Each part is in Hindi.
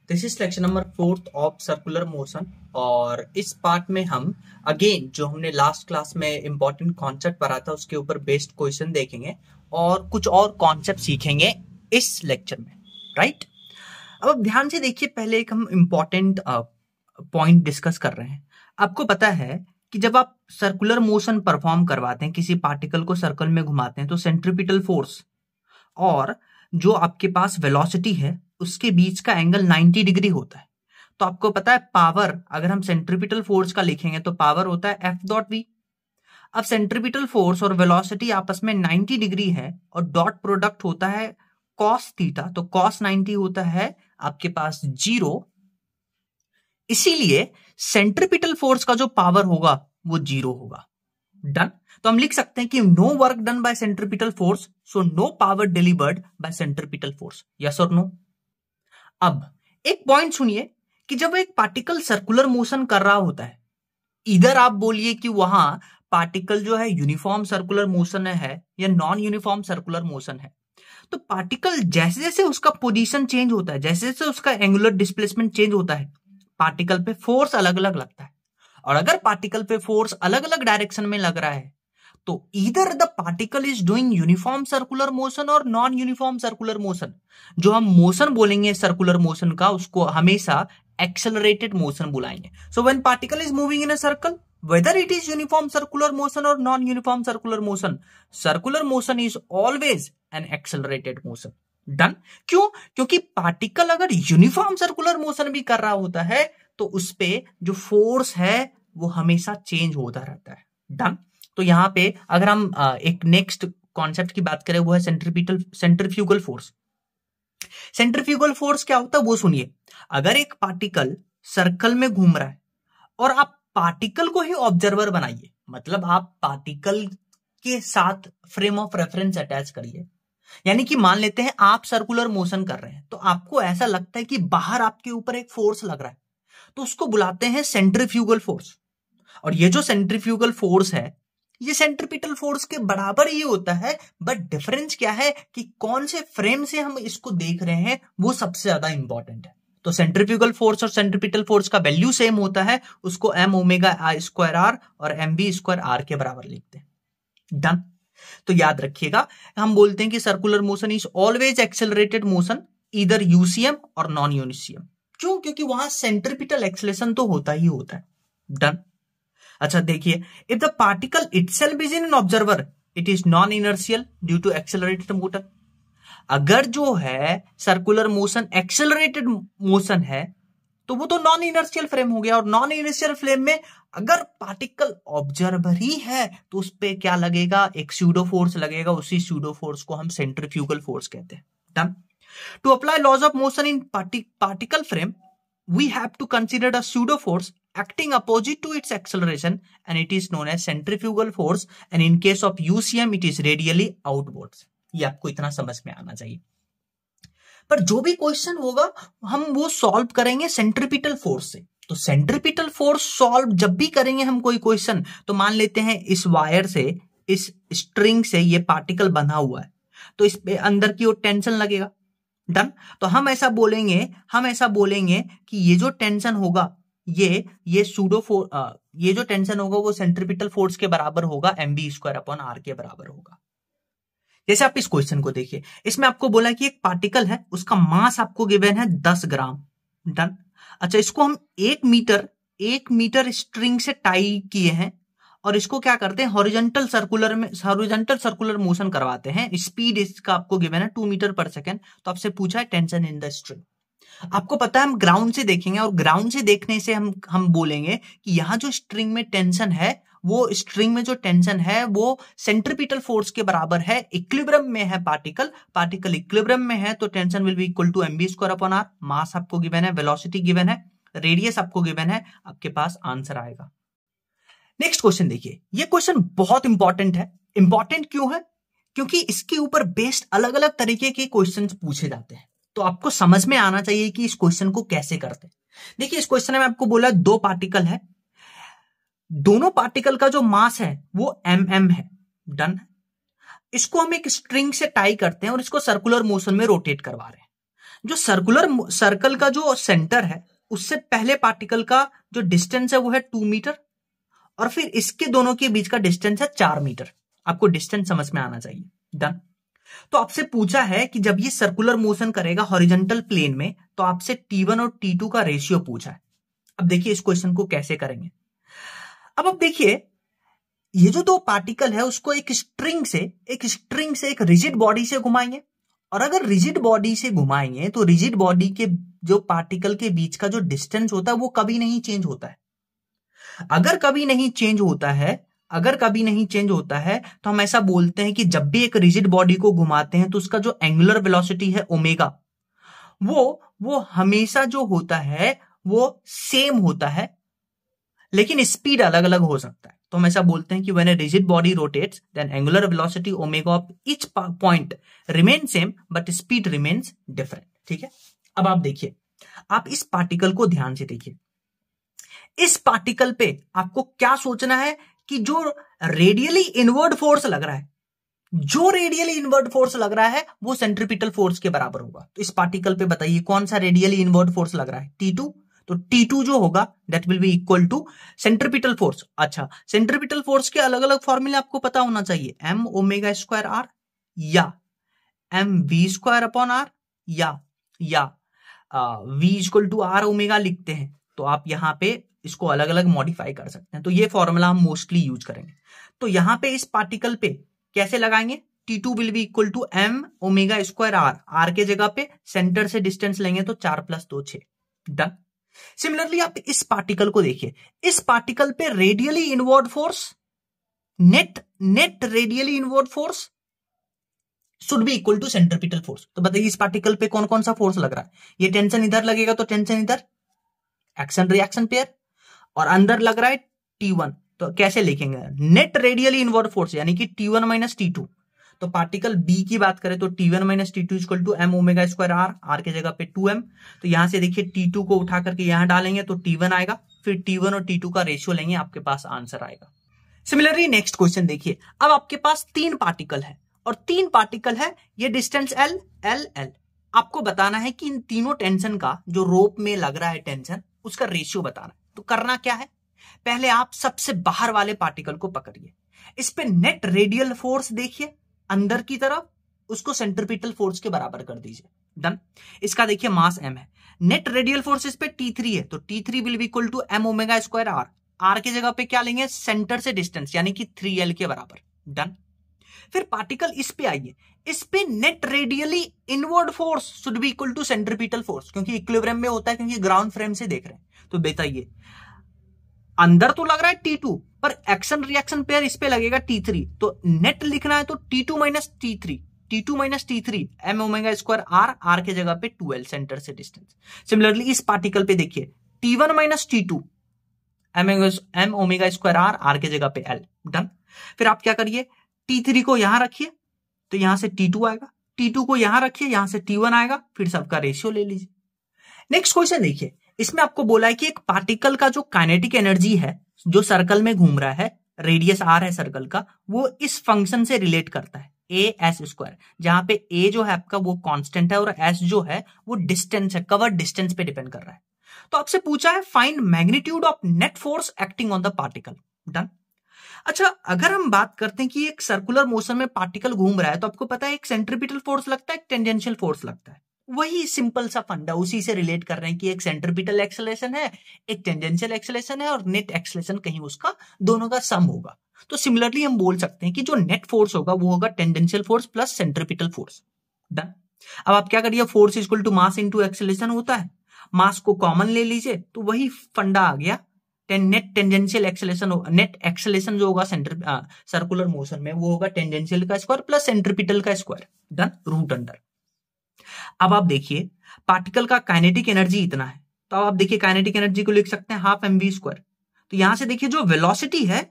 This is lecture number 4 of circular motion. और इस पार्ट में हम अगेन जो हमने लास्ट क्लास में इंपॉर्टेंट कॉन्सेप्ट पढ़ा था उसके ऊपर बेस्ड क्वेश्चन देखेंगे और कुछ और कॉन्सेप्ट सीखेंगे इस लेक्चर में, राइट। अब ध्यान से देखिए, पहले एक हम इंपॉर्टेंट पॉइंट डिस्कस कर रहे हैं। आपको पता है कि जब आप सर्कुलर मोशन परफॉर्म करवाते हैं, किसी पार्टिकल को सर्कल में घुमाते हैं, तो सेंट्रीपिटल फोर्स और जो आपके पास वेलोसिटी है उसके बीच का एंगल 90 डिग्री होता है। तो आपको पता है पावर, अगर हम सेंट्रीपिटल फोर्स का लिखेंगे तो पावर होता है F डॉट V। अब सेंट्रीपिटल फोर्स और वेलोसिटी आपस में 90 डिग्री है और डॉट प्रोडक्ट होता है कॉस थीटा, तो कॉस 90 होता है आपके पास 0। इसीलिए सेंट्रीपिटल फोर्स का जो पावर होगा वो 0 होगा। डन। तो हम लिख सकते हैं कि no work done by centripetal force, so no power delivered by centripetal force, yes और नो। अब एक पॉइंट सुनिए कि जब एक पार्टिकल सर्कुलर मोशन कर रहा होता है, इधर आप बोलिए कि वहां पार्टिकल जो है यूनिफॉर्म सर्कुलर मोशन है या नॉन यूनिफॉर्म सर्कुलर मोशन है, तो पार्टिकल जैसे जैसे उसका पोजीशन चेंज होता है, जैसे जैसे उसका एंगुलर डिस्प्लेसमेंट चेंज होता है, पार्टिकल पे फोर्स अलग अलग लगता है। और अगर पार्टिकल पे फोर्स अलग अलग डायरेक्शन में लग रहा है तो either the particle is doing uniform circular motion और नॉन यूनिफॉर्म सर्कुलर मोशन। जो हम मोशन बोलेंगे सर्कुलर मोशन का, उसको हमेशा एक्सेलरेटेड मोशन बुलाएंगे। So when particle is moving in a circle, whether it is uniform circular motion or non-uniform circular motion is always an accelerated motion. Done. क्यों? क्योंकि पार्टिकल अगर यूनिफॉर्म सर्कुलर मोशन भी कर रहा होता है तो उस पे जो फोर्स है वो हमेशा चेंज होता रहता है। डन। तो यहां पे अगर हम एक नेक्स्ट कॉन्सेप्ट की बात करें वो है सेंट्रीफ्यूगल फोर्स। सेंट्रीफ्यूगल फोर्स क्या होता है वो सुनिए। अगर एक पार्टिकल सर्कल में घूम रहा है और आप पार्टिकल को ही ऑब्जर्वर बनाइए, मतलब आप पार्टिकल के साथ फ्रेम ऑफ रेफरेंस अटैच करिए। यानी कि मान लेते हैं आप सर्कुलर मोशन कर रहे हैं तो आपको ऐसा लगता है कि बाहर आपके ऊपर एक फोर्स लग रहा है, तो उसको बुलाते हैं सेंट्रीफ्यूगल फोर्स। और ये जो सेंट्रीफ्यूगल फोर्स है ये सेंट्रीपिटल फोर्स के बराबर ही होता है, बट डिफरेंस क्या है कि कौन से फ्रेम से हम इसको देख रहे हैं वो सबसे ज्यादा इंपॉर्टेंट है। तो सेंट्रीफ्यूगल फोर्स और सेंट्रीपिटल फोर्स का वैल्यू सेम होता है, उसको m omega I square r और mv स्क्वायर आर के बराबर लिखते हैं। डन। तो याद रखिएगा, हम बोलते हैं कि circular motion is always accelerated motion, either UCM और नॉन यूसीएम। क्यों? क्योंकि वहां सेंट्रीपिटल एक्सेलेरेशन तो होता ही होता है। डन। अच्छा देखिए, if the particle itself is in an observer it is non inertial due to accelerated motion. अगर जो है सर्कुलर मोशन एक्सेलरेटेड मोशन है तो वो तो नॉन इनर्शियल फ्रेम हो गया, और नॉन इनर्शियल फ्रेम में अगर पार्टिकल ऑब्जर्वर ही है तो उस पे क्या लगेगा? एक स्यूडो फोर्स लगेगा। उसी स्यूडो फोर्स को हम सेंट्रीफ्यूगल फोर्स कहते हैं। Done. To apply laws of motion in particle frame we have to consider a pseudo force acting opposite to its acceleration and it is known as centrifugal force, and in case of UCM it is radially outwards. ये आपको इतना समझ में आना चाहिए। पर जो भी क्वेश्चन होगा हम वो सॉल्व करेंगे सेंट्रीपिटल फोर्स से। तो सेंट्रीपिटल फोर्स सॉल्व जब भी करेंगे हम कोई क्वेश्चन, तो मान लेते हैं इस वायर से, इस स्ट्रिंग से ये पार्टिकल बंधा हुआ है तो इस पे अंदर की ओर टेंशन लगेगा। डन। तो हम ऐसा बोलेंगे कि ये जो टेंशन होगा ये सूडो फोर्स, ये जो टेंशन होगा वो सेंट्रीपिटल फोर्स के बराबर होगा, mv स्क्वायर अपॉन आर के बराबर होगा। जैसे आप इस क्वेश्चन को देखिए, इसमें आपको बोला कि एक पार्टिकल है, उसका मास आपको गिवन है 10 ग्राम। डन। अच्छा, इसको हम 1 मीटर स्ट्रिंग से टाई किए हैं और इसको क्या करते हैं, हॉरिजॉन्टल सर्कुलर मोशन करवाते हैं। स्पीड इसका आपको गिवन है 2 मीटर पर सेकेंड। तो आपसे पूछा है टेंशन इन द स्ट्रिंग। आपको पता है हम ग्राउंड से देखेंगे और ग्राउंड से देखने से हम बोलेंगे कि यहां जो स्ट्रिंग में टेंशन है वो सेंट्रीपिटल फोर्स के बराबर है। इक्विलिब्रियम में है पार्टिकल इक्विलिब्रियम में है तो tension will be equal to mv square upon R. Mass आपको गिवन है, वेलोसिटी गिवन है, रेडियस आपको गिवन है, आपके पास आंसर आएगा। नेक्स्ट क्वेश्चन देखिए, ये क्वेश्चन बहुत इंपॉर्टेंट है। इंपॉर्टेंट क्यों है? क्योंकि इसके ऊपर बेस्ड अलग अलग तरीके के क्वेश्चंस पूछे जाते हैं, तो आपको समझ में आना चाहिए कि इस क्वेश्चन को कैसे करते हैं। देखिए, इस क्वेश्चन में आपको बोला 2 पार्टिकल है, दोनों पार्टिकल का जो मास है वो mm है। डन है। इसको हम एक स्ट्रिंग से टाई करते हैं और इसको सर्कुलर मोशन में रोटेट करवा रहे हैं। जो सर्कल का जो सेंटर है उससे पहले पार्टिकल का जो डिस्टेंस है वो है 2 मीटर और फिर इसके दोनों के बीच का डिस्टेंस है 4 मीटर। आपको डिस्टेंस समझ में आना चाहिए। डन। तो आपसे पूछा है कि जब ये सर्कुलर मोशन करेगा हॉरिजॉन्टल प्लेन में तो आपसे T1 और T2 का रेशियो पूछा है। अब देखिए इस क्वेश्चन को कैसे करेंगे। अब आप देखिए ये जो दो पार्टिकल है उसको एक स्ट्रिंग से एक रिजिड बॉडी से घुमाएंगे और अगर रिजिड बॉडी से घुमाएंगे तो रिजिड बॉडी के जो पार्टिकल के बीच का जो डिस्टेंस होता है वो कभी नहीं चेंज होता है। अगर कभी नहीं चेंज होता है तो हम ऐसा बोलते हैं कि जब भी एक रिजिड बॉडी को घुमाते हैं तो उसका जो एंगुलर वेलोसिटी है ओमेगा वो हमेशा जो होता है वो सेम होता है लेकिन स्पीड अलग अलग हो सकता है। तो हम ऐसा बोलते हैं कि when a rigid body rotates then angular velocity omega of each point remain same but speed remains different. ठीक है। अब आप देखिए, आप इस पार्टिकल को ध्यान से देखिए। इस पार्टिकल पे आपको क्या सोचना है कि जो रेडियली इनवर्ड फोर्स लग रहा है वो सेंट्रीपिटल फोर्स के बराबर होगा। तो इस पार्टिकल पे बताइए कौन सा रेडियली इनवर्ड फोर्स लग रहा है? T2। तो T2 जो होगा that will be equal to centripetal force. अच्छा, सेंट्रीपिटल फोर्स के अलग अलग फॉर्मूले आपको पता होना चाहिए, m ओमेगा स्क्वायर r या m v square upon r या v equal to r omega लिखते हैं। तो आप यहां पे इसको अलग अलग मॉडिफाई कर सकते हैं। तो ये फॉर्मूला हम मोस्टली यूज करेंगे। तो यहां पे इस पार्टिकल पे कैसे लगाएंगे? T2 will be equal to m omega square r के जगह पे सेंटर से डिस्टेंस लेंगे तो 4 + 2 6। डन। सिमिलरली आप इस पार्टिकल को देखिए, इस पार्टिकल पे radially inward force net radially inward force should be equal to centripetal force. तो बताइए इस पार्टिकल पे कौन कौन सा फोर्स लग रहा है? ये टेंशन इधर लगेगा तो टेंशन इधर, एक्शन रिएक्शन पेयर, और अंदर लग रहा है T1। तो कैसे लिखेंगे? नेट रेडियली इनवर्ड फोर्स यानी कि T1 - T2। तो पार्टिकल B की बात करें तो T1 - T2 equal to m omega square r के जगह पे 2m। तो यहां से देखिए T2 को उठा करके यहां डालेंगे तो T1 आएगा, फिर T1 और T2 का रेशियो लेंगे, आपके पास आंसर आएगा। सिमिलरली नेक्स्ट क्वेश्चन देखिए। अब आपके पास 3 पार्टिकल है और 3 पार्टिकल है, ये डिस्टेंस L L L। आपको बताना है कि इन तीनों टेंशन का जो रोप में लग रहा है टेंशन उसका रेशियो बताना है। तो करना क्या है? पहले आप सबसे बाहर वाले पार्टिकल को पकड़िए, इस पे नेट रेडियल फोर्स देखिए अंदर की तरफ, उसको सेंट्रीपिटल फोर्स के बराबर कर दीजिए। डन। इसका देखिए मास m है, नेट रेडियल फोर्स इस पे T3 है तो T3 will be equal to m omega square r के जगह पे क्या लेंगे? सेंटर से डिस्टेंस यानी कि 3L के बराबर। डन। फिर पार्टिकल इस पे आइए, इस पे net radially inward force should be equal to centripetal force, क्योंकि इक्विलिब्रियम में होता है, क्योंकि ग्राउंड फ्रेम से देख रहे हैं। तो बताइए अंदर तो लग रहा है T2 पर एक्शन रिएक्शन पेयर इस पे लगेगा T3। तो नेट लिखना है तो T2 - T3 m omega square r के जगह पे 2L सेंटर से डिस्टेंस। सिमिलरली इस पार्टिकल पे देखिए T1 - T2 m omega square r के जगह पे L। डन। फिर आप क्या करिए, T3 को यहां रखिए तो यहां से T2 आएगा, T2 को यहां रखिए यहां से T1 आएगा, फिर सबका रेशियो ले लीजिए। नेक्स्ट क्वेश्चन देखिए, इसमें आपको बोला है कि एक पार्टिकल का जो काइनेटिक एनर्जी है जो सर्कल में घूम रहा है, रेडियस r है सर्कल का, वो इस फंक्शन से रिलेट करता है a/s², जहां पे a जो है आपका वो कांस्टेंट है और s जो है वो डिस्टेंस है, कवर्ड डिस्टेंस पे डिपेंड कर रहा है। तो आपसे पूछा है find magnitude of net force acting on the particle. Done. अच्छा, अगर हम बात करते हैं कि एक सर्कुलर मोशन में पार्टिकल घूम रहा है तो आपको पता है एक सेंट्रीपिटल फोर्स लगता है, एक टेंजेंशियल फोर्स लगता है। वही सिंपल सा फंडा उसी से रिलेट कर रहे हैं कि एक सेंट्रीपिटल एक्सेलरेशन है, एक टेंजेंशियल एक्सेलरेशन है और नेट एक्सेलरेशन कहीं उसका दोनों का सम होगा। तो सिमिलरली हम बोल सकते हैं कि जो नेट फोर्स होगा वो होगा tangential force plus centripetal force. Done. अब आप क्या करिए, force equal to mass into acceleration होता है, मास को कॉमन ले लीजिए तो वही फंडा आ गया। Net tangential acceleration, net acceleration जो होगा सर्कुलर मोशन में वो होगा टेंजेंशियल का स्क्वायर प्लस सेंट्रीपिटल का स्क्वायर। डन। Root under. अब आप देखिए पार्टिकल का काइनेटिक एनर्जी इतना है, तो आप देखिए काइनेटिक एनर्जी को लिख सकते हैं ½ mv²। तो यहां से देखिए जो वेलोसिटी है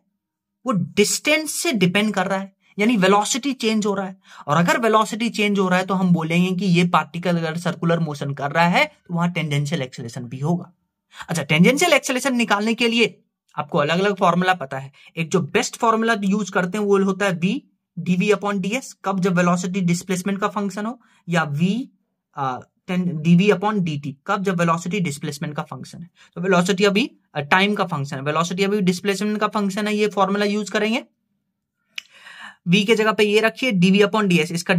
वो डिस्टेंस से डिपेंड कर रहा है, यानी वेलोसिटी चेंज हो रहा है। और अगर वेलोसिटी चेंज हो रहा है तो हम बोलेंगे कि ये पार्टिकल अगर सर्कुलर मोशन कर रहा है तो वहां टेंजेंशियल एक्सेलरेशन भी होगा। अच्छा, टेंजेंशियल एक्सेलरेशन निकालने के लिए आपको अलग अलग फॉर्मूला पता है। एक जो बेस्ट फॉर्मूला यूज करते हैं वो होता है v dv/ds, कब? जब वेलोसिटी डिस्प्लेसमेंट का फंक्शन हो, या v dv अपॉन dt। कब? जब वेलोसिटी डिस्प्लेसमेंट का फंक्शन है। तो वेलोसिटी अभी टाइम का फंक्शन है, वेलोसिटी अभी डिस्प्लेसमेंट का फंक्शन है, ये फॉर्मूला यूज करेंगे। v के जगह पे ये रखिए dv अपॉन ds, इसका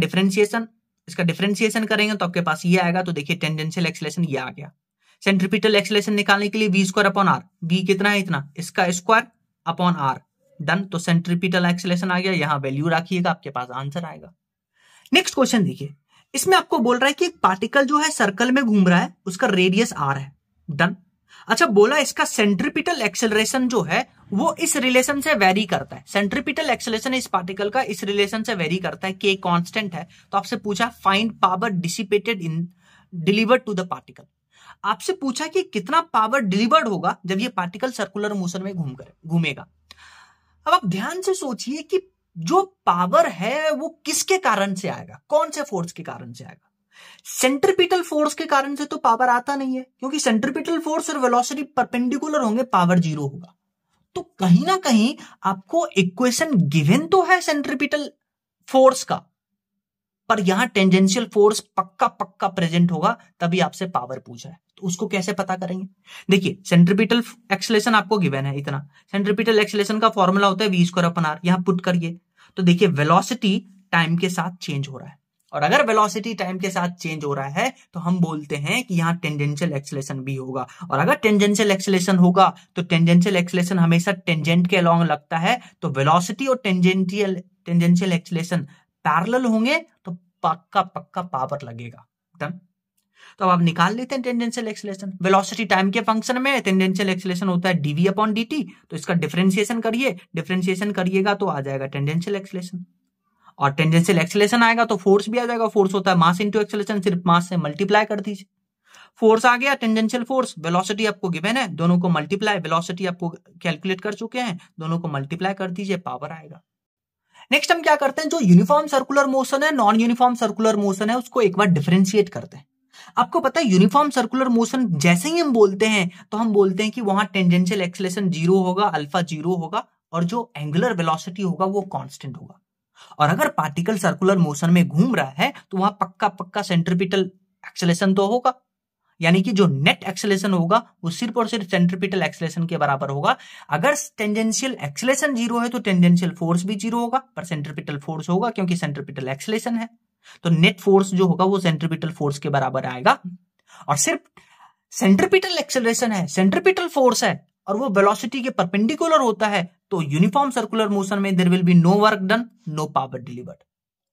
डिफरेंशिएशन करेंगे तो आपके पास ये आएगा। तो देखिए टेंजेंशियल एक्सीलरेशन ये आ गया। सेंट्रीपिटल एक्सीलरेशन निकालने के लिए v square upon r, v कितना है इतना, इसका स्क्वायर अपॉन r, डन। तो सेंट्रीपिटल एक्सीलरेशन आ गया, यहां वैल्यू रखिएगा, आपके पास आंसर आएगा। नेक्स्ट क्वेश्चन देखिए, इसमें आपको बोल रहा है कि एक पार्टिकल जो है सर्कल में घूम रहा है, उसका रेडियस r है, डन। अच्छा, बोला इसका सेंट्रीपिटल एक्सेलरेशन जो है वो इस रिलेशन से वेरी करता है। सेंट्रीपिटल एक्सेलरेशन इस पार्टिकल का इस रिलेशन से वेरी करता है, के कांस्टेंट है। तो आपसे पूछा find power dissipated in delivered to the particle. आपसे पूछा कि कितना पावर डिलीवर्ड होगा जब ये पार्टिकल सर्कुलर मोशन में घूमेगा। अब आप ध्यान से सोचिए कि जो पावर है वो किसके कारण से आएगा, कौन से फोर्स के कारण से आएगा। सेंट्रीपिटल फोर्स के कारण से तो पावर आता नहीं है, क्योंकि सेंट्रीपिटल फोर्स और वेलोसिटी परपेंडिकुलर होंगे, पावर 0 होगा। तो कहीं ना कहीं आपको इक्वेशन गिवन तो है सेंट्रीपिटल फोर्स का, पर यहां टेंजेंशियल फोर्स पक्का पक्का प्रेजेंट होगा, तभी आपसे पावर पूछा है। तो उसको कैसे पता करेंगे? देखिए, सेंट्रीपिटल एक्सेलरेशन आपको गिवन है इतना। सेंट्रीपिटल एक्सेलरेशन का फॉर्मूला होता है v स्क्वायर अपॉन r, यहां पुट करिए। तो देखिए वेलोसिटी टाइम के साथ चेंज हो रहा है, और अगर वेलोसिटी टाइम के साथ चेंज हो रहा है तो हम बोलते हैं कि यहां टेंजेंशियल एक्सेलरेशन भी होगा। और अगर टेंजेंशियल एक्सेलरेशन होगा तो टेंजेंशियल एक्सेलरेशन हमेशा टेंजेंट के अलोंग लगता है, तो वेलोसिटी और टेंजेंशियल एक्सेलरेशन पैरेलल होंगे तो पक्का पक्का पावर लगेगा, डन। तो अब आप निकाल लेते हैं टेंजेंशियल एक्सेलरेशन। वेलोसिटी टाइम के फंक्शन में टेंजेंशियल एक्सेलरेशन होता है dv अपॉन dt, तो इसका डिफरेंशिएशन करिएगा तो आ जाएगा टेंजेंशियल एक्सेलरेशन। और टेंजेंशियल एक्सेलरेशन आएगा तो फोर्स भी आ जाएगा। फोर्स होता है मास इंटू एक्सेलरेशन, सिर्फ मास से मल्टीप्लाई कर दीजिए। फोर्स आ गया, टेंजेंशियल फोर्स, वेलोसिटी आपको गिवन है, दोनों को मल्टीप्लाई, वेलोसिटी आपको कैलकुलेट कर चुके हैं, दोनों को मल्टीप्लाई कर दीजिए, पावर आएगा। नेक्स्ट हम क्या करते हैं, जो यूनिफॉर्म सर्कुलर मोशन है, नॉन यूनिफॉर्म सर्कुलर मोशन है, उसको एक बार डिफरेंशिएट करते हैं। आपको पता है यूनिफॉर्म सर्कुलर मोशन जैसे ही हम बोलते हैं तो हम बोलते हैं कि वहां टेंजेंशियल एक्सेलरेशन 0 होगा, अल्फा 0 होगा, और जो एंगुलर वेलोसिटी होगा वो कांस्टेंट होगा। और अगर पार्टिकल सर्कुलर मोशन में घूम रहा है तो वहां पक्का पक्का सेंट्रीपिटल एक्सेलरेशन तो होगा, यानी कि जो नेट एक्सेलरेशन होगा वो सिर्फ और सिर्फ सेंट्रीपिटल एक्सेलरेशन के बराबर होगा। अगर टेंजेंशियल एक्सेलरेशन 0 है तो टेंजेंशियल फोर्स भी 0 होगा, पर सेंट्रीपिटल फोर्स होगा क्योंकि सेंट्रीपिटल एक्सेलरेशन है। तो नेट फोर्स जो होगा वो सेंट्रीपिटल फोर्स के बराबर आएगा। और सिर्फ सेंट्रीपिटल एक्सेलरेशन है, सेंट्रीपिटल फोर्स है, और वो वेलोसिटी के परपेंडिकुलर होता है, तो यूनिफॉर्म सर्कुलर मोशन में there will be no work done, no power delivered.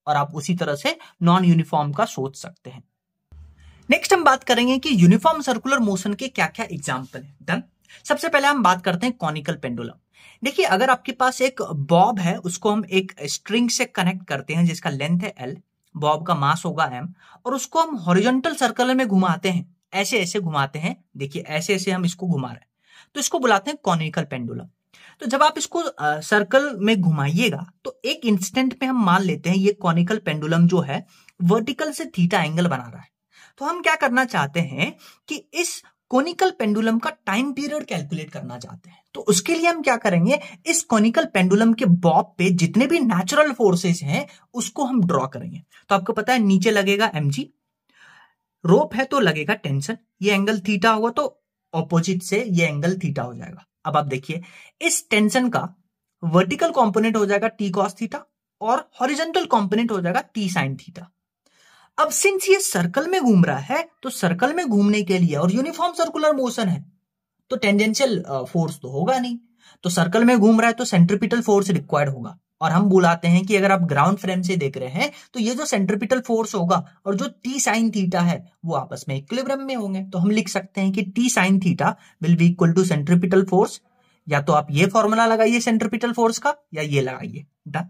और आप उसी तरह से नॉन यूनिफॉर्म का सोच सकते हैं। नेक्स्ट हम बात करेंगे कि यूनिफॉर्म सर्कुलर मोशन के क्या क्या एग्जाम्पल है, डन। सबसे पहले हम बात करते हैं कॉनिकल पेंडुलम। देखिए, अगर आपके पास एक बॉब है, उसको हम एक स्ट्रिंग से कनेक्ट करते हैं जिसका लेंथ है l, बॉब का मास होगा m, और उसको हम हॉरिजॉन्टल सर्कल में घुमाते हैं, ऐसे ऐसे घुमाते हैं। देखिए ऐसे ऐसे हम इसको घुमा रहे हैं, तो इसको बुलाते हैं कॉनिकल पेंडुलम। तो जब आप इसको सर्कल में घुमाइएगा तो एक इंस्टेंट में हम मान लेते हैं ये कॉनिकल पेंडुलम जो है वर्टिकल से थीटा एंगल बना रहा है। तो हम क्या करना चाहते हैं कि इस कॉनिकल पेंडुलम का टाइम पीरियड कैलकुलेट करना चाहते हैं। तो उसके लिए हम क्या करेंगे, इस कॉनिकल पेंडुलम के बॉब पे जितने भी नेचुरल फोर्सेस हैं उसको हम ड्रॉ करेंगे। तो आपको पता है नीचे लगेगा mg, रोप है तो लगेगा टेंशन, ये एंगल थीटा होगा तो ऑपोजिट से ये एंगल थीटा हो जाएगा। अब आप देखिए, इस टेंशन का वर्टिकल कंपोनेंट हो जाएगा t cos थीटा और हॉरिजॉन्टल कंपोनेंट हो जाएगा t sin थीटा। अब सिंस ये सर्कल में घूम रहा है तो सर्कल में घूमने के लिए और यूनिफॉर्म सर्कुलर मोशन है तो टेंजेंशियल फोर्स तो होगा नहीं, तो सर्कल में घूम रहा है तो सेंट्रीपिटल फोर्स रिक्वायर्ड होगा। और हम बुलाते हैं कि अगर आप ग्राउंड फ्रेम से देख रहे हैं तो ये जो सेंट्रीपिटल फोर्स होगा और जो t sin थीटा है वो आपस में इक्विलिब्रियम में होंगे। तो हम लिख सकते हैं कि t sin theta will be equal to centripetal force, या तो आप ये फॉर्मूला लगाइए सेंट्रीपिटल फोर्स का या ये लगाइए, डन।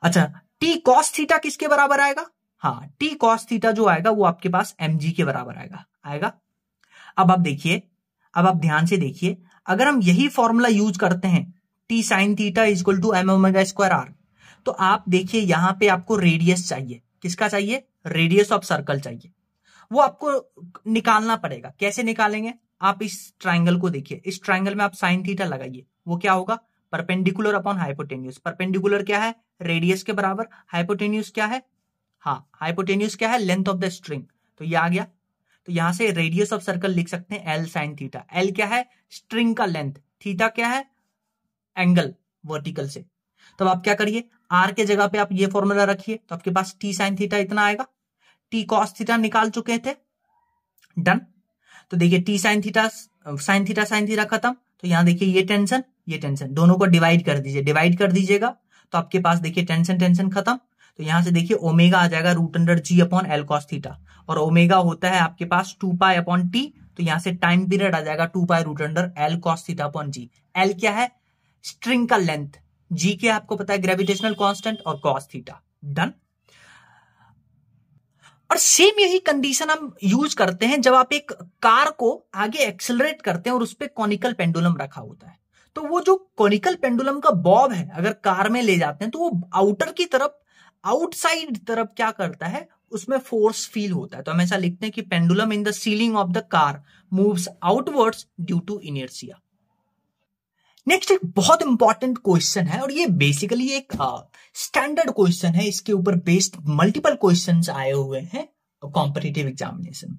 अच्छा, t cos थीटा किसके बराबर आएगा? हाँ, t cos थीटा जो आएगा वो आपके पास mg के बराबर आएगा। अब आप देखिए, अब आप ध्यान से देखिए, अगर हम यही फॉर्मूला यूज करते हैं t sin theta is equal to m omega square r, तो आप देखिए यहां पे आपको रेडियस चाहिए, किसका चाहिए? रेडियस ऑफ सर्कल चाहिए। वो आपको निकालना पड़ेगा। कैसे निकालेंगे? आप इस ट्राइंगल को देखिए, इस ट्राइंगल में आप sin थीटा लगाइए, वो क्या होगा? Perpendicular upon hypotenuse. परपेंडिकुलर क्या है? रेडियस के बराबर। हाइपोटेन्यूज क्या है? हाँ, हाइपोटेन्यूज क्या है? Length of the string. तो ये आ गया। तो यहां से रेडियस ऑफ सर्कल लिख सकते हैं एल साइन थीटा। एल क्या है? स्ट्रिंग का लेंथ। थीटा क्या है? एंगल वर्टिकल से। तो आप क्या करिए, आर के जगह पे आप ये फॉर्मूला रखिए, तो आपके पास टी साइन थीटा इतना आएगा। टी कॉस थीटा निकाल चुके थे, डन। तो देखिए टी साइन थीटा खत्म। तो यहां देखिए ये टेंशन दोनों को डिवाइड कर दीजिए, डिवाइड कर दीजिएगा तो आपके पास देखिए टेंशन खत्म। तो यहां से देखिए ओमेगा आ जाएगा root under G upon L cos theta, और ओमेगा होता है आपके पास 2 पाई अपॉन टी। तो यहां से टाइम पीरियड आ जाएगा 2 pi root under L cos theta upon g. L क्या है? स्ट्रिंग का लेंथ। जी क्या आपको पता है? ग्रेविटेशनल कांस्टेंट, और कॉस थीटा, डन। और सेम यही कंडीशन हम यूज करते हैं जब आप एक कार को आगे एक्सेलरेट करते हैं और उस पर कॉनिकल पेंडुलम रखा होता है। तो वो जो कॉनिकल पेंडुलम का बॉब है अगर कार में ले जाते हैं तो वो आउटर की तरफ, आउटसाइड तरफ क्या करता है, उसमें फोर्स फील होता है। तो हम ऐसा लिखते हैं कि pendulum in the ceiling of the car moves outwards due to inertia. Next एक बहुत इंपॉर्टेंट क्वेश्चन है, और ये बेसिकली एक स्टैंडर्ड क्वेश्चन है। इसके ऊपर बेस्ड मल्टीपल क्वेश्चंस आए हुए हैं कॉम्पिटिटिव एग्जामिनेशन।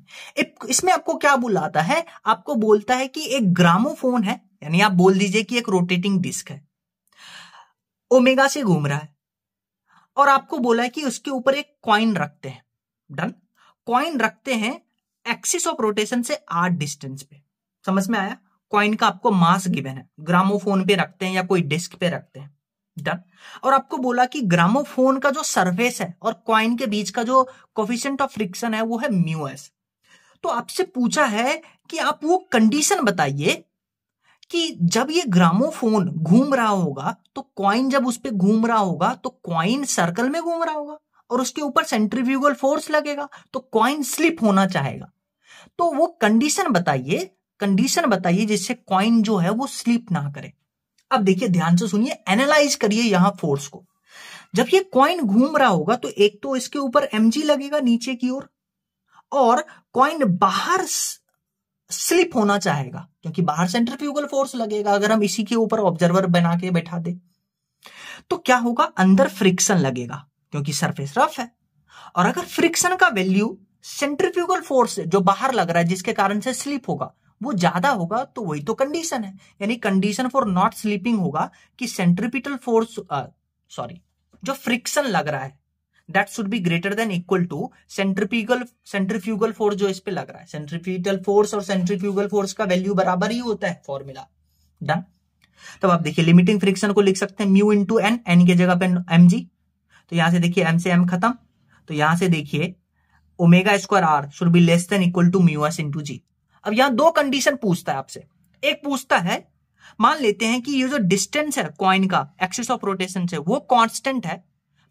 इसमें आपको क्या बुलाता है? आपको बोलता है कि एक ग्रामोफोन है, यानी आप बोल दीजिए कि एक रोटेटिंग डिस्क है, ओमेगा से घूम रहा है, और आपको बोला है कि उसके ऊपर एक कॉइन रखते हैं, डन। कॉइन रखते हैं एक्सिस ऑफ रोटेशन से 8 डिस्टेंस पे। समझ में आया? कॉइन का आपको मास गिवन है, ग्रामोफोन पे रखते हैं या कोई डिस्क पे रखते हैं, डन। और आपको बोला कि ग्रामोफोन का जो सरफेस है और कॉइन के बीच का जो कोफिशिएंट ऑफ फ्रिक्शन है वो है म्यू एस। तो आपसे पूछा है कि आप वो कंडीशन बताइए कि जब ये ग्रामोफोन घूम रहा होगा तो कॉइन जब उस पे घूम रहा होगा तो कॉइन सर्कल में घूम रहा होगा और उसके ऊपर सेंट्रीफ्यूगल फोर्स लगेगा तो कॉइन स्लिप होना चाहेगा। तो वो कंडीशन बताइए जिससे कॉइन जो है वो स्लिप ना करे। अब देखिए ध्यान से सुनिए, एनालाइज करिए यहां फोर्स को। जब ये कॉइन घूम रहा होगा तो एक तो इसके ऊपर mg लगेगा नीचे की ओर, और कॉइन बाहर स्लिप होना चाहेगा क्योंकि बाहर सेंट्रीफ्यूगल फोर्स लगेगा। अगर हम इसी के ऊपर ऑब्जर्वर बना के बैठा दे तो क्या होगा? अंदर फ्रिक्शन लगेगा क्योंकि सरफेस रफ है, और अगर फ्रिक्शन का वैल्यू सेंट्रीफ्यूगल फोर्स जो बाहर लग रहा है जिसके कारण से स्लिप होगा वो ज्यादा होगा, तो वही तो कंडीशन है। यानी कंडीशन फॉर नॉट स्लीपिंग होगा कि सेंट्रीपिटल फोर्स जो फ्रिक्शन लग रहा है that should be greater than equal to centrifugal force जो इस पे लग रहा है। सेंट्रीपिटल फोर्स और सेंट्रीफ्यूगल फोर्स का वैल्यू बराबर ही होता है, फॉर्मूला, डन। तब आप देखिए लिमिटिंग फ्रिक्शन को लिख सकते हैं म्यू इंटू एन, एन की जगह पे mg। तो यहां से देखिए m से m खत्म, तो यहां से देखिए omega square R should be less than equal to mu s into g. अब यहां दो कंडीशन पूछता है आपसे। एक पूछता है, मान लेते हैं कि ये जो डिस्टेंस है कॉइन का एक्सिस ऑफ रोटेशन से वो कांस्टेंट है,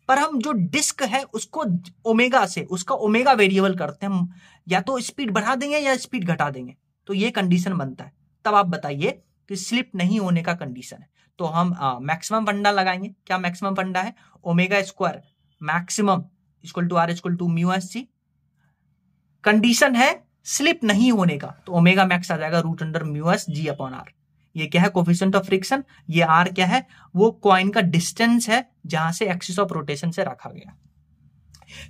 पर हम जो डिस्क है उसको ओमेगा से उसका ओमेगा वेरिएबल करते हैं, या तो स्पीड बढ़ा देंगे या स्पीड घटा देंगे, तो ये कंडीशन बनता है। तब आप बताइए कि स्लिप नहीं होने का कंडीशन है, तो हम मैक्सिमम फंडा लगाएंगे। क्या मैक्सिमम फंडा है? Omega square maximum equal to R equal to mu S G. Condition है स्लिप नहीं होने का, तो ओमेगा मैक्स आ जाएगा root under mu S G upon R. ये क्या है? Coefficient of friction. ये आर क्या है? वो कॉइन का डिस्टेंस है जहां से एक्सिस ऑफ रोटेशन से रखा गया।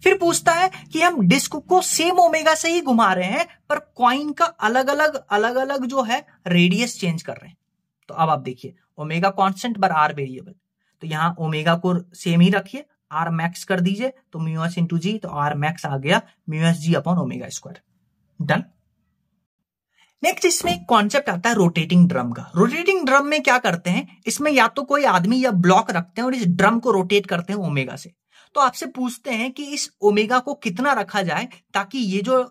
फिर पूछता है कि हम डिस्क को सेम ओमेगा से ही घुमा रहे हैं पर कॉइन का अलग अलग जो है रेडियस चेंज कर रहे हैं। तो अब आप देखिए ओमेगा कांस्टेंट पर आर वेरिएबल, तो यहां ओमेगा को सेम ही रखिए, आर मैक्स कर दीजिए तो म्यू एस इंटू जी, तो आर मैक्स आ गया mu S G upon omega square, done. Next इसमें एक कॉन्सेप्ट आता है रोटेटिंग ड्रम का। रोटेटिंग ड्रम में क्या करते हैं, इसमें या तो कोई आदमी या ब्लॉक रखते हैं और इस ड्रम को रोटेट करते हैं ओमेगा से। तो आपसे पूछते हैं कि इस ओमेगा को कितना रखा जाए ताकि ये जो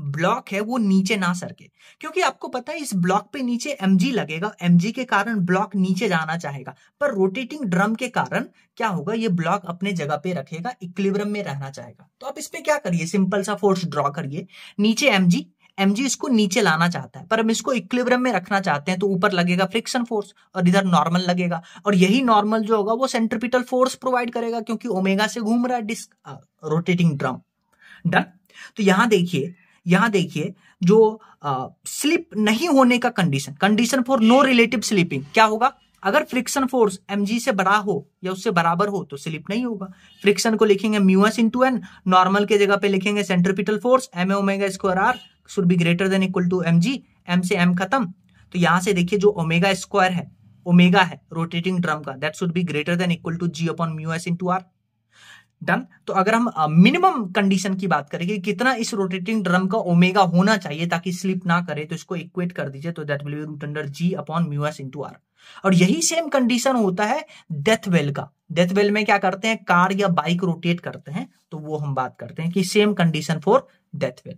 ब्लॉक है वो नीचे ना सरके, क्योंकि आपको पता है इस ब्लॉक पे नीचे mg लगेगा, mg के कारण ब्लॉक नीचे जाना चाहेगा, पर रोटेटिंग ड्रम के कारण क्या होगा, ये ब्लॉक अपने जगह पे रखेगा, इक्विलिब्रियम में रहना चाहेगा। तो आप इस पे क्या करिए, सिंपल सा फोर्स ड्रॉ करिए, नीचे mg इसको नीचे लाना चाहता है पर हम इसको इक्विलिब्रियम में रखना चाहते हैं, तो ऊपर लगेगा फ्रिक्शन फोर्स और इधर नॉर्मल लगेगा, और यही नॉर्मल जो होगा वो सेंट्रीपिटल फोर्स प्रोवाइड करेगा क्योंकि ओमेगा से घूम रहा है डिस्क रोटेटिंग ड्रम, डन। तो यहां देखिए जो स्लिप नहीं होने का condition for no relative slipping क्या होगा, अगर फ्रिक्शन फोर्स mg से बड़ा हो या उससे बराबर हो तो स्लिप नहीं होगा। फ्रिक्शन को लिखेंगे म्यूएस इंटू एन, नॉर्मल के जगह पे लिखेंगे centripetal force M omega square R should be greater than equal to mg, m से m खत्म। तो यहां से देखिए जो ओमेगा स्क्वायर है, ओमेगा है रोटेटिंग ड्रम का, that should be greater than equal to g upon mu S into R. Done. तो अगर हम मिनिमम कंडीशन की बात करें कि कितना इस रोटेटिंग ड्रम का ओमेगा होना चाहिए ताकि स्लिप ना करे, तो इसको इक्वेट कर दीजिए, तो that will be root under G upon mu S into R. और यही सेम कंडीशन होता है डेथ वेल का। डेथ वेल में क्या करते हैं, कार या बाइक रोटेट करते हैं, तो वो हम बात करते हैं कि same condition for death well.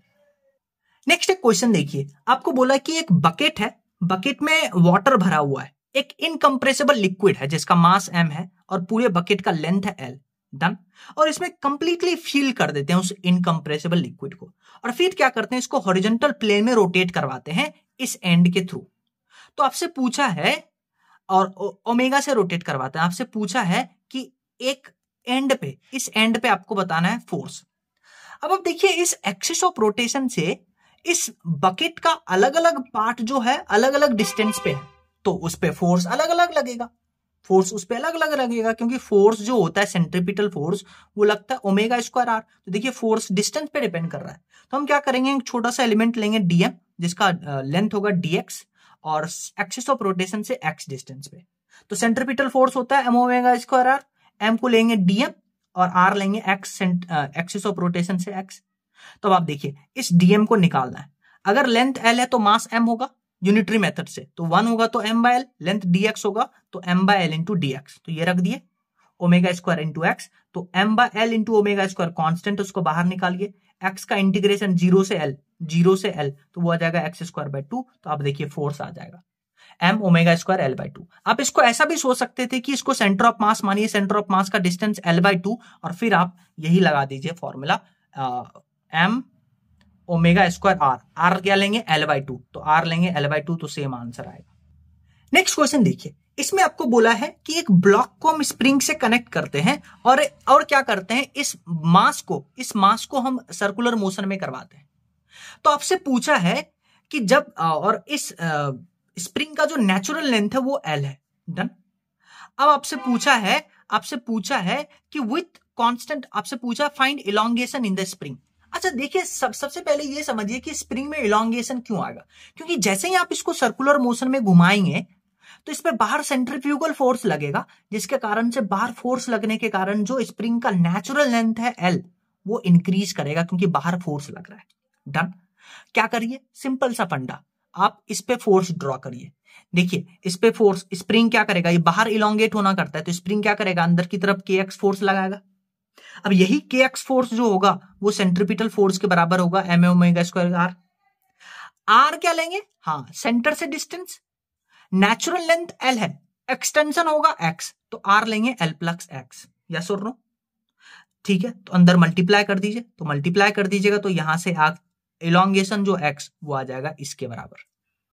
Next एक क्वेश्चन देखिए, आपको बोला कि एक बकेट है, बकेट में वाटर भरा हुआ है, एक इनकंप्रेसिबल लिक्विड है जिसका मास m है और पूरे बकेट का लेंथ है l। डन। और इसमें कंप्लीटली फिल कर देते हैं उस इनकंप्रेसिबल लिक्विड को, और फिर क्या करते हैं, इसको हॉरिजॉन्टल प्लेन में रोटेट करवाते हैं इस एंड के थ्रू। तो आपसे पूछा है, और ओमेगा से रोटेट करवाते हैं, आपसे पूछा है कि एक एंड पे, इस एंड पे आपको बताना है फोर्स। अब आप देखिए इस एक्सिस ऑफ रोटेशन से इस बकेट का अलग अलग पार्ट जो है अलग अलग डिस्टेंस पे है, तो उस पे फोर्स अलग अलग लगेगा, फोर्स उस पे अलग अलग लगेगा, क्योंकि फोर्स जो होता है सेंट्रीपिटल फोर्स वो लगता है ओमेगा स्क्वायर आर। तो देखिए फोर्स डिस्टेंस पे डिपेंड कर रहा है, तो हम क्या करेंगे, एक छोटा सा एलिमेंट लेंगे डीएम जिसका लेंथ होगा डीएक्स और एक्सिस ऑफ रोटेशन से एक्स डिस्टेंस पे। तो सेंट्रीपिटल फोर्स होता है M omega square R, M को लेंगे डीएम और आर लेंगे एक्स, एक्सिस ऑफ रोटेशन से एक्स। तो अब आप देखिए इस डीएम को निकालना है, अगर लेंथ एल है तो मास एम होगा यूनिटरी मेथड से, तो 1 होगा तो m by L, length dx होगा तो m by L into dx, तो ये रख दिए ओमेगा स्क्वायर इंटू एक्स, तो m by L into omega square constant, उसको बाहर निकालिए, x का इंटीग्रेशन 0 से l, तो वो आ जाएगा एक्स स्क्वायर बाय 2। तो आप देखिए फोर्स आ जाएगा m omega square L by 2। आप इसको ऐसा भी सोच सकते थे कि इसको सेंटर ऑफ मास मानिए, सेंटर ऑफ मास का डिस्टेंस l बाय 2, और फिर आप यही लगा दीजिए formula m omega square R, R क्या लेंगे एल बाय 2, तो आर लेंगे एल बाय 2, तो सेम आंसर आएगा। नेक्स्ट क्वेश्चन देखिए, इसमें आपको बोला है कि एक ब्लॉक को हम स्प्रिंग से कनेक्ट करते हैं और क्या करते हैं, इस मास को हम सर्कुलर मोशन में करवाते हैं। तो आपसे पूछा है कि जब और इस स्प्रिंग का जो नेचुरल लेंथ है वो एल है। डन। अब आपसे पूछा है कि विथ कांस्टेंट, आपसे पूछा find elongation in the spring. अच्छा देखिए सबसे पहले ये समझिए कि स्प्रिंग में इलॉन्गेशन क्यों आएगा, क्योंकि जैसे ही आप इसको सर्कुलर मोशन में घुमाएंगे तो इस पे बाहर सेंट्रीफ्यूगल फोर्स लगेगा, जिसके कारण से बाहर फोर्स लगने के कारण जो स्प्रिंग का नेचुरल लेंथ है एल वो इंक्रीज करेगा, क्योंकि बाहर फोर्स लग रहा है। डन। क्या करिए, सिंपल सा फंडा, आप इस पे फोर्स ड्रॉ करिए। देखिए इस पे फोर्स, स्प्रिंग क्या करेगा, ये बाहर इलॉन्गेट होना करता है, तो स्प्रिंग क्या करेगा, अंदर की तरफ के एक्स फोर्स लगाएगा। अब यही के एक्स फोर्स जो होगा वो सेंट्रीपिटल फोर्स के बराबर होगा M omega square R. R क्या लेंगे, हाँ सेंटर से डिस्टेंस, नेचुरल लेंथ एल है, एक्सटेंशन होगा एक्स, तो आर लेंगे एल प्लस एक्स। यस और नो, ठीक है। तो अंदर मल्टीप्लाई कर दीजिए, तो मल्टीप्लाई कर दीजिएगा तो यहां से इलॉन्गेशन जो एक्स वो आ जाएगा इसके बराबर।